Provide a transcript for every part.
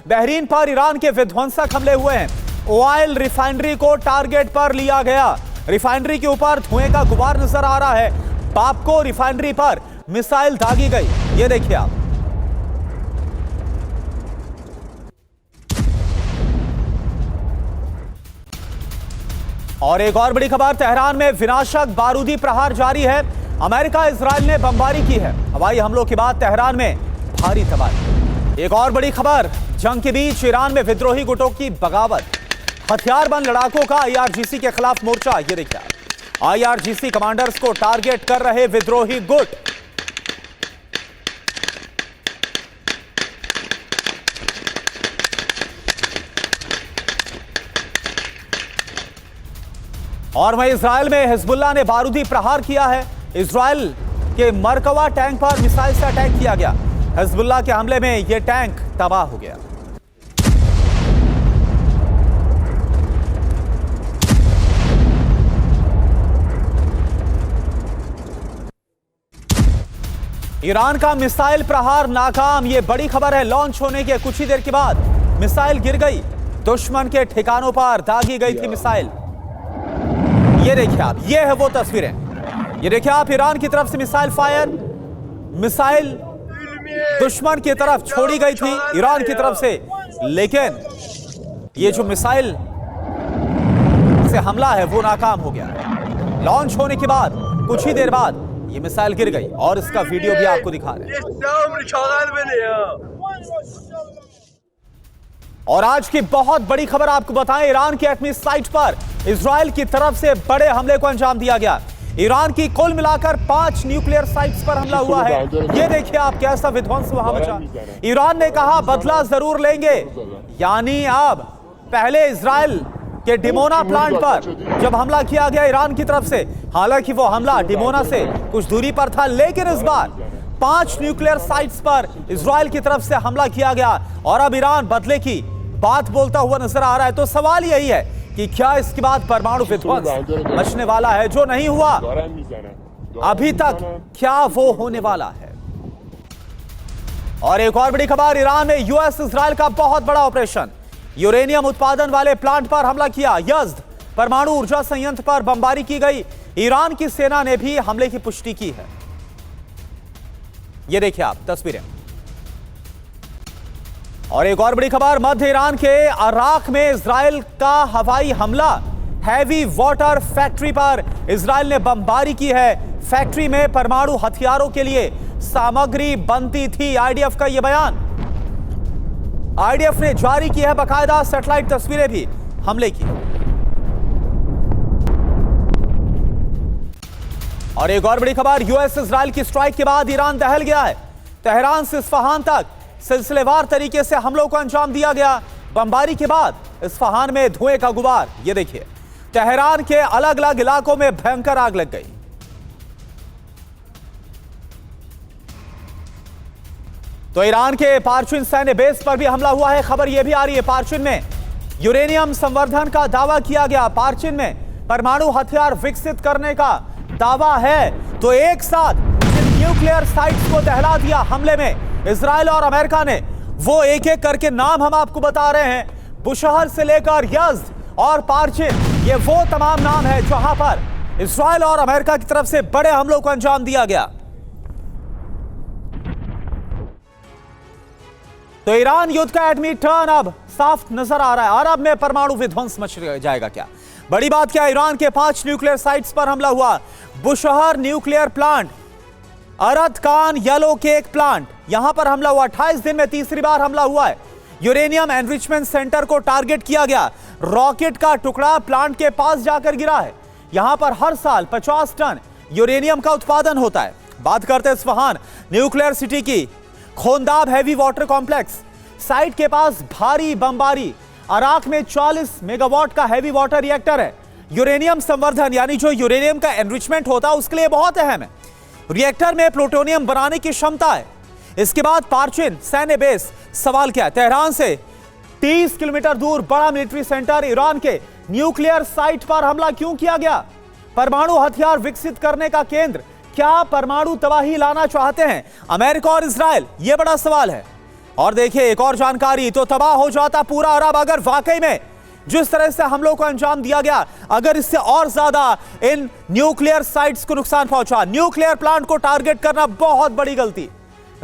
Bahrain पर Iran के विध्वंसक हमले हुए हैं। ऑयल रिफाइनरी को टारगेट पर लिया गया। रिफाइनरी के ऊपर धुएं का गुबार नजर आ रहा है। पापको रिफाइनरी पर मिसाइल दागी गई, ये देखिए आप। और एक और बड़ी खबर, तेहरान में विनाशक बारूदी प्रहार जारी है। अमेरिका इजराइल ने बमबारी की है। हवाई हमलों के बाद तेहरान में भारी तबाही। एक और बड़ी खबर, जंग के बीच ईरान में विद्रोही गुटों की बगावत। हथियारबंद लड़ाकों का आईआरजीसी के खिलाफ मोर्चा, ये देखिए। आईआरजीसी कमांडर्स को टारगेट कर रहे विद्रोही गुट। और वहीं इजराइल में हिजबुल्लाह ने बारूदी प्रहार किया है। इजराइल के मरकवा टैंक पर मिसाइल से अटैक किया गया। हिजबुल्लाह के हमले में यह टैंक तबाह हो गया। ईरान का मिसाइल प्रहार नाकाम, यह बड़ी खबर है। लॉन्च होने के कुछ ही देर के बाद मिसाइल गिर गई। दुश्मन के ठिकानों पर दागी गई थी मिसाइल। ये देखिए आप, ये है वो तस्वीरें। ये देखिए आप, ईरान की तरफ से मिसाइल फायर, मिसाइल दुश्मन की तरफ छोड़ी गई थी ईरान की तरफ से, लेकिन ये जो मिसाइल से हमला है वो नाकाम हो गया। लॉन्च होने के बाद कुछ ही देर बाद ये मिसाइल गिर गई और इसका वीडियो भी आपको दिखा रहे हैं। और आज की बहुत बड़ी खबर आपको बताएं, ईरान की एटमी साइट पर इजराइल की तरफ से बड़े हमले को अंजाम दिया गया। ईरान की कुल मिलाकर 5 न्यूक्लियर साइट्स पर हमला हुआ है। ये देखिए आप, कैसा विध्वंस वहां मचा। ईरान ने कहा बदला जरूर लेंगे, यानी अब पहले इजराइल के डिमोना प्लांट पर जब हमला किया गया ईरान की तरफ से, हालांकि वो हमला डिमोना से कुछ दूरी पर था, लेकिन इस बार 5 न्यूक्लियर साइट्स पर इजराइल की तरफ से हमला किया गया और अब ईरान बदले की बात बोलता हुआ नजर आ रहा है। तो सवाल यही है कि क्या इसके बाद परमाणु विध्वंस मचने वाला है? जो नहीं हुआ अभी तक, क्या वो होने वाला है? और एक और बड़ी खबर, ईरान में यूएस इजराइल का बहुत बड़ा ऑपरेशन। यूरेनियम उत्पादन वाले प्लांट पर हमला किया। यज़्द परमाणु ऊर्जा संयंत्र पर बमबारी की गई। ईरान की सेना ने भी हमले की पुष्टि की है। यह देखिए आप तस्वीरें। और एक और बड़ी खबर, मध्य ईरान के अराक में इजराइल का हवाई हमला। हैवी वाटर फैक्ट्री पर इजराइल ने बमबारी की है। फैक्ट्री में परमाणु हथियारों के लिए सामग्री बनती थी। आईडीएफ का यह बयान, आईडीएफ ने जारी की है बाकायदा सैटेलाइट तस्वीरें भी हमले की। और एक और बड़ी खबर, यूएस इजराइल की स्ट्राइक के बाद ईरान दहल गया है। तेहरान से इस्फहान तक सिलसिलेवार तरीके से हमलों को अंजाम दिया गया। बमबारी के बाद इस्फहान में धुएं का गुबार, ये देखिए। तेहरान के अलग अलग इलाकों में भयंकर आग लग गई। तो ईरान के पार्चिन सैन्य बेस पर भी हमला हुआ है। खबर यह भी आ रही है, पार्चिन में यूरेनियम संवर्धन का दावा किया गया। पार्चिन में परमाणु हथियार विकसित करने का दावा है। तो एक साथ न्यूक्लियर साइट्स को दहला दिया हमले में इजराइल और अमेरिका ने। वो एक एक करके नाम हम आपको बता रहे हैं। बुशहर से लेकर यज़्द और पार्चिन, ये वो तमाम नाम है जहां पर इजराइल और अमेरिका की तरफ से बड़े हमलों को अंजाम दिया गया। तो ईरान युद्ध का एटमी टर्न अब साफ नजर आ रहा है। अरब में परमाणु विध्वंस मच जाएगा क्या? बड़ी बात क्या, ईरान के 5 न्यूक्लियर साइट्स पर हमला हुआ। बुशहर न्यूक्लियर प्लांट, अरद कान येलो केक प्लांट, यहां पर हमला हुआ। 28 दिन में तीसरी बार हमला हुआ है। यूरेनियम एनरिचमेंट सेंटर को टारगेट किया गया। रॉकेट का टुकड़ा प्लांट के पास जाकर गिरा है। यहां पर हर साल 50 टन यूरेनियम का उत्पादन होता है। बात करते हैं इस्फहान न्यूक्लियर सिटी की। खोंदाब हैवी वाटर कॉम्प्लेक्स साइट के पास भारी बमबारी। अराक में 40 मेगावाट का हैवी वाटर रिएक्टर है। यूरेनियम संवर्धन, यानी जो यूरेनियम का एनरिचमेंट होता है उसके लिए बहुत अहम है। रिएक्टर में प्लूटोनियम बनाने की क्षमता है। इसके बाद पार्चिन सैन्य बेस, सवाल क्या है, तेहरान से 30 किलोमीटर दूर बड़ा मिलिट्री सेंटर, ईरान के न्यूक्लियर साइट पर हमला क्यों किया गया? परमाणु हथियार विकसित करने का केंद्र, क्या परमाणु तबाही लाना चाहते हैं अमेरिका और इजराइल? यह बड़ा सवाल है। और देखिए एक और जानकारी, तो तबाह हो जाता पूरा अरब अगर वाकई में जिस तरह से हमलों को अंजाम दिया गया, अगर इससे और ज्यादा इन न्यूक्लियर साइट्स को नुकसान पहुंचा। न्यूक्लियर प्लांट को टारगेट करना बहुत बड़ी गलती।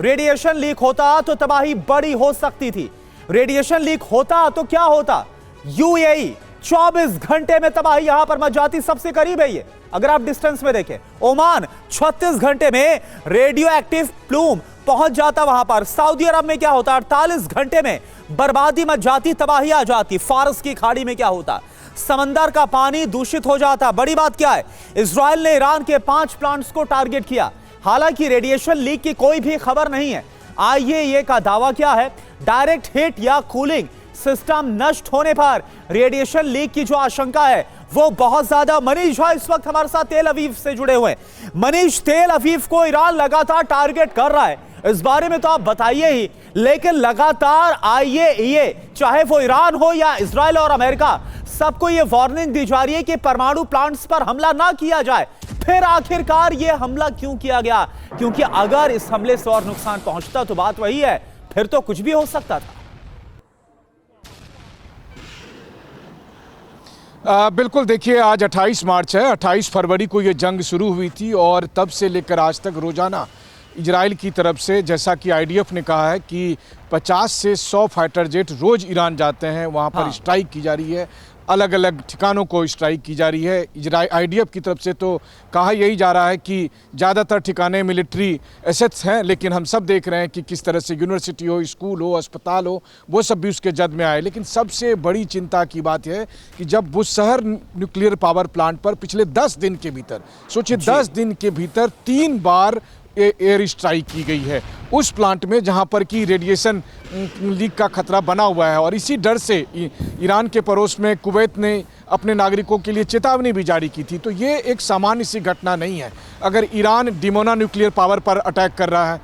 रेडिएशन लीक होता तो तबाही बड़ी हो सकती थी। रेडिएशन लीक होता तो क्या होता, यूएई 24 घंटे में तबाही यहां पर मच जाती। सबसे करीब है ये, अगर आप डिस्टेंस में देखें। ओमान 36 घंटे में रेडियो एक्टिव प्लूम पहुंच जाता वहां पर। सऊदी अरब में क्या होता, 48 घंटे में बर्बादी मच जाती, तबाही आ जाती। फारस की खाड़ी में क्या होता, समंदर का पानी दूषित हो जाता। बड़ी बात क्या है, इजराइल ने ईरान के 5 प्लांट्स को टारगेट किया। हालांकि रेडिएशन लीक की कोई भी खबर नहीं है। आईएईए का दावा क्या है, डायरेक्ट हिट या कूलिंग सिस्टम नष्ट होने पर रेडिएशन लीक की जो आशंका है वो बहुत ज्यादा। मनीष भाई इस वक्त हमारे साथ तेल अवीव से जुड़े हुए हैं। मनीष, तेल अवीव को ईरान लगातार टारगेट कर रहा है, इस बारे में तो आप बताइए ही। लेकिन लगातार आईएईए, चाहे वो ईरान हो या इजराइल और अमेरिका, सबको ये वार्निंग दी जा रही है कि परमाणु प्लांट्स पर हमला ना किया जाए। फिर आखिरकार ये हमला क्यों किया गया? क्योंकि अगर इस हमले से और नुकसान पहुंचता तो बात वही है, फिर तो कुछ भी हो सकता था। बिल्कुल, देखिए आज 28 मार्च है। 28 फरवरी को ये जंग शुरू हुई थी और तब से लेकर आज तक रोज़ाना इजराइल की तरफ से, जैसा कि आईडीएफ ने कहा है कि 50 से 100 फाइटर जेट रोज़ ईरान जाते हैं, वहाँ पर स्ट्राइक की जा रही है, अलग अलग ठिकानों को स्ट्राइक की जा रही है। आईडीएफ की तरफ से तो कहा यही जा रहा है कि ज़्यादातर ठिकाने मिलिट्री एसेट्स हैं, लेकिन हम सब देख रहे हैं कि किस तरह से यूनिवर्सिटी हो, स्कूल हो, अस्पताल हो, वो सब भी उसके जद में आए। लेकिन सबसे बड़ी चिंता की बात यह है कि जब बुशहर न्यूक्लियर पावर प्लांट पर पिछले 10 दिन के भीतर, सोचिए 10 दिन के भीतर 3 बार एयर स्ट्राइक की गई है उस प्लांट में जहां पर कि रेडिएशन लीक का खतरा बना हुआ है। और इसी डर से ईरान के पड़ोस में कुवैत ने अपने नागरिकों के लिए चेतावनी भी जारी की थी। तो ये एक सामान्य सी घटना नहीं है। अगर ईरान डिमोना न्यूक्लियर पावर पर अटैक कर रहा है,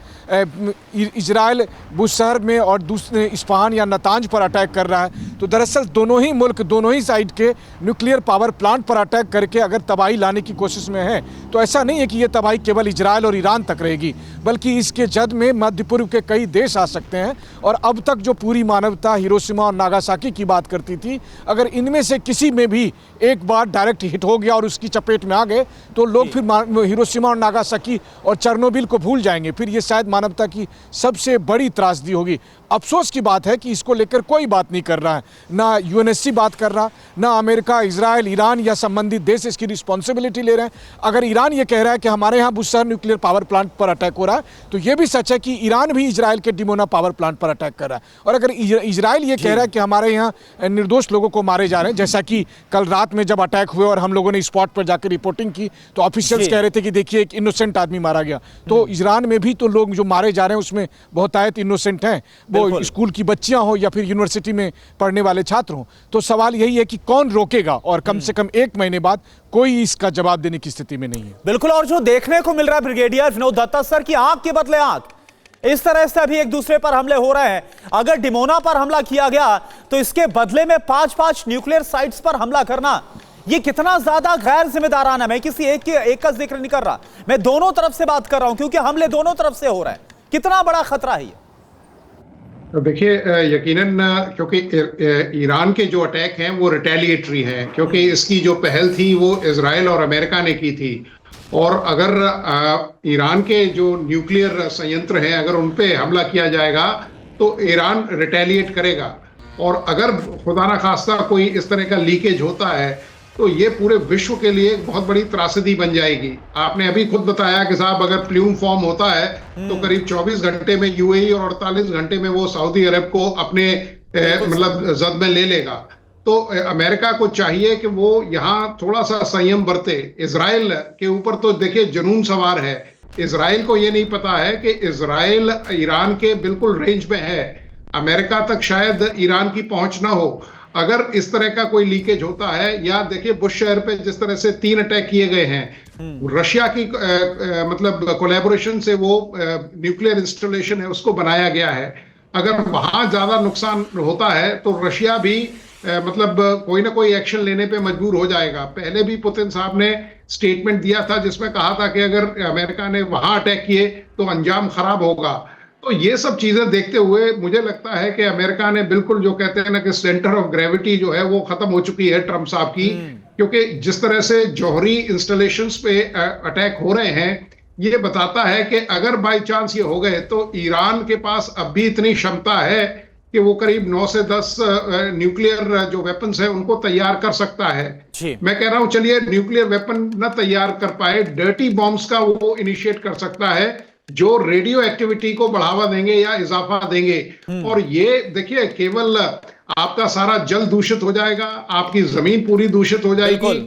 इजराइल बुशहर में और दूसरे इस्फहान या नतांज पर अटैक कर रहा है, तो दरअसल दोनों ही मुल्क, दोनों ही साइड के न्यूक्लियर पावर प्लांट पर अटैक करके अगर तबाही लाने की कोशिश में है, तो ऐसा नहीं है कि ये तबाही केवल इजराइल और ईरान तक रहेगी, बल्कि इसके जद में मध्य पूर्व के कई देश आ सकते हैं। और अब तक जो पूरी मानवता हिरोशिमा और नागासाकी की बात करती थी, अगर इनमें से किसी में भी एक बार डायरेक्ट हिट हो गया और उसकी चपेट में आ गए, तो लोग फिर हिरोशिमा और नागासाकी और चेरनोबिल को भूल जाएंगे। फिर ये शायद मानवता की सबसे बड़ी त्रासदी होगी। अफसोस की बात है कि इसको लेकर कोई बात नहीं कर रहा है, ना यूएनएससी बात कर रहा, ना अमेरिका, इजराइल, ईरान या संबंधित देश इसकी रिस्पॉन्सिबिलिटी ले रहे हैं। अगर ईरान ये कह रहा है कि हमारे यहाँ बुशहर न्यूक्लियर पावर प्लांट पर अटैक हो रहा है, तो ये भी सच है कि ईरान भी इजराइल के डिमोना पावर प्लांट पर अटैक कर रहा है। और अगर इजराइल ये कह रहा है कि हमारे यहाँ निर्दोष लोगों को मारे जा रहे हैं, जैसा कि कल रात में जब अटैक हुए और हम लोगों ने स्पॉट पर जाकर रिपोर्टिंग की, तो ऑफिशियल्स कह रहे थे कि देखिए एक इनोसेंट आदमी मारा गया। तो ईरान में भी तो लोग जो मारे जा रहे हैं उसमें बहुतायत इनोसेंट हैं, वो स्कूल की बच्चियां हो या फिर यूनिवर्सिटी में पढ़ने वाले छात्र हो। तो सवाल यही है कि कौन रोकेगा, और कम से कम 1 महीने बाद कोई इसका जवाब देने की स्थिति में नहीं है। बिल्कुल, और जो देखने को मिल रहा है ब्रिगेडियर विनोद दत्ता सर की आंख के बदले आंख, इस तरह से अभी एक दूसरे पर हमले हो रहे हैं। अगर डिमोना पर हमला किया गया तो इसके बदले में 5-5 न्यूक्लियर साइट्स पर हमला करना, ये कितना ज्यादा गैर जिम्मेदाराना। मैं किसी एक का जिक्र नहीं कर रहा, मैं दोनों तरफ से बात कर रहा हूं, क्योंकि हमले दोनों तरफ से हो रहे हैं। कितना बड़ा खतरा है ये? तो देखिए, यकीनन क्योंकि ईरान के जो अटैक हैं वो रिटेलिएटरी हैं, क्योंकि इसकी जो पहल थी वो इजराइल और अमेरिका ने की थी। और अगर ईरान के जो न्यूक्लियर संयंत्र हैं, अगर उन पे हमला किया जाएगा तो ईरान रिटेलिएट करेगा। और अगर खुदा न खास्ता कोई इस तरह का लीकेज होता है तो ये पूरे विश्व के लिए एक बहुत बड़ी त्रासदी बन जाएगी। आपने अभी खुद बताया कि साहब अगर प्लूम फॉर्म होता है तो करीब 24 घंटे में यूएई और 48 घंटे में वो सऊदी अरब को अपने मतलब जद में ले लेगा। तो अमेरिका को चाहिए कि वो यहाँ थोड़ा सा संयम बरते। इजराइल के ऊपर तो देखिए जुनून सवार है। इजराइल को ये नहीं पता है कि इजराइल ईरान के बिल्कुल रेंज में है, अमेरिका तक शायद ईरान की पहुंच ना हो। अगर इस तरह का कोई लीकेज होता है, या देखिए बुश शहर पे जिस तरह से 3 अटैक किए गए हैं, रशिया की मतलब कोलैबोरेशन से वो न्यूक्लियर इंस्टॉलेशन है उसको बनाया गया है। अगर वहां ज्यादा नुकसान होता है तो रशिया भी मतलब कोई ना कोई एक्शन लेने पे मजबूर हो जाएगा। पहले भी पुतिन साहब ने स्टेटमेंट दिया था जिसमें कहा था कि अगर अमेरिका ने वहां अटैक किए तो अंजाम खराब होगा। तो ये सब चीजें देखते हुए मुझे लगता है कि अमेरिका ने बिल्कुल जो कहते हैं ना कि सेंटर ऑफ ग्रेविटी जो है वो खत्म हो चुकी है ट्रंप साहब की, क्योंकि जिस तरह से जौहरी इंस्टॉलेशंस पे अटैक हो रहे हैं, ये बताता है कि अगर बाय चांस ये हो गए तो ईरान के पास अब भी इतनी क्षमता है कि वो करीब 9 से 10 न्यूक्लियर जो वेपन्स है उनको तैयार कर सकता है। जी। मैं कह रहा हूं चलिए न्यूक्लियर वेपन न तैयार कर पाए, डर्टी बॉम्ब्स का वो इनिशिएट कर सकता है जो रेडियो एक्टिविटी को बढ़ावा देंगे या इजाफा देंगे। और ये देखिए केवल आपका सारा जल दूषित हो जाएगा, आपकी जमीन पूरी दूषित हो जाएगी।